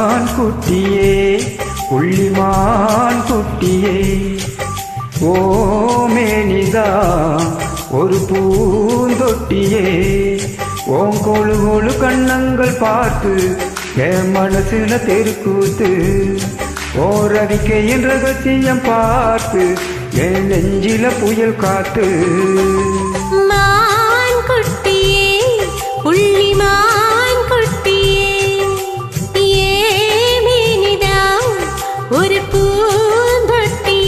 மான் குட்டியே புள்ளிமான் குட்டியே ஓமேனிதா ஒரு பூந்தொட்டியே ஓம் கொழு கொழு கண்ணங்கள் பார்த்து என் மனசுல தெருக்கூத்து ஓரறிக்கையின் ரகசியம் பார்த்து என் நெஞ்சில புயல் காத்து மான் குட்டியே புள்ளிமான் குட்டியே ஏமேனிதா ஒரு பூந்தொட்டியே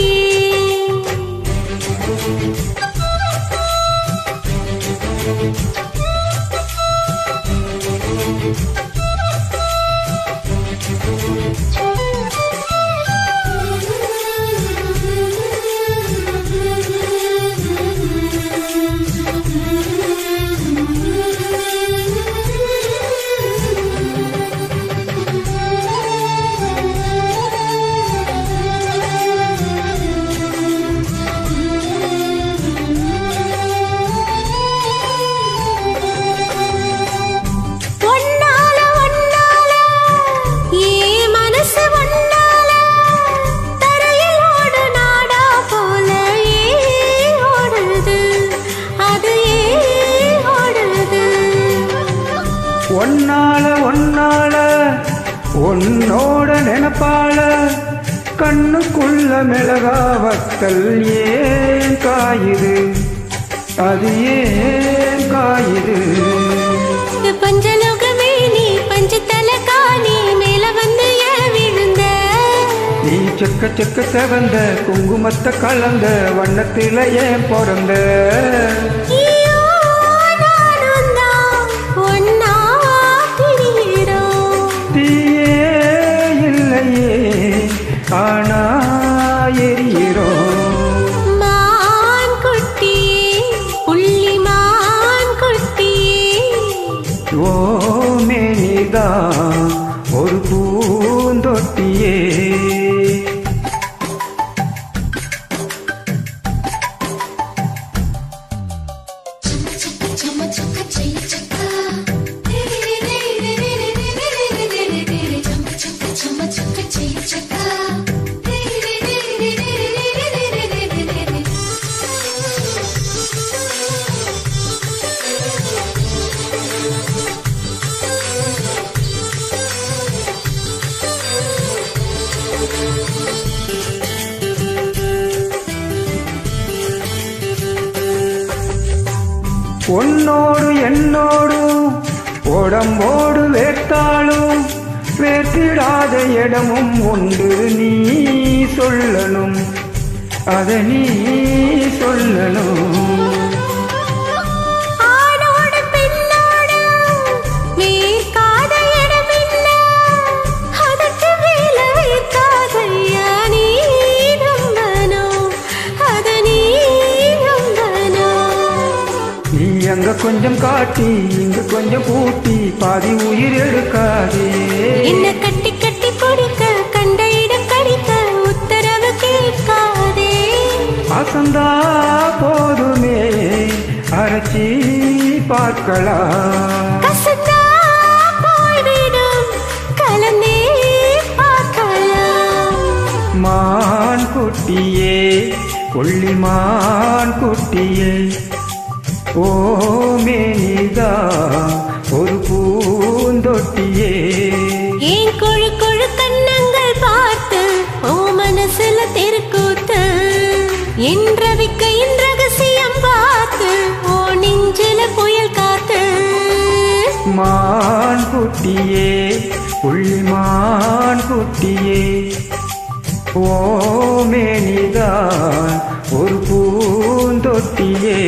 ஒன்னால உன்னோட நினைப்பால கண்ணுக்குள்ள மிளகா வத்தல் ஏன் காயுது அது ஏன் காயுது பஞ்சலோகமே நீ பஞ்சத்தல காணி மேல வந்து விழுந்த நீ செக்க செக்க செவந்த குங்குமத்தை கலந்த வண்ணத்தில ஏன் பிறந்த ஆனா எரியிறோம் மான் குட்டியே புள்ளிமான் குட்டியே ஓமேனிதா ஒரு பூந்தொட்டியே உன்னோடு என்னோடு உடம்போடு வேர்த்தாலும் வேர்த்திடாத இடமும் உண்டு நீ சொல்லணும் அதை நீ சொல்லணும் அங்க கொஞ்சம் காட்டி இங்க கொஞ்சம் கூட்டி பாதி உயிர் எடுக்காதே என்ன கட்டி கட்டி கொடுக்க கண்ட இடம் கடிக்க உத்தரவு கேட்காதே அசந்தா போதுமே அரைச்சி பார்க்கலாம் கசந்தா போய்விடும் கலந்தே பார்க்கலாம் மான் குட்டியே புள்ளிமான் குட்டியே ஓமேனிதா ஒரு பூந்தொட்டியே ஏன் கொழு கொழு கண்ணங்கள் பார்த்து ஓ மனசுல தெருக்கூத்து என் ரவிக்கையின் ரகசியம் பார்த்து ஓ நெஞ்சில புயல் காத்து மான் குட்டியே புள்ளிமான் குட்டியே ஓமேனிதா ஒரு பூந்தொட்டியே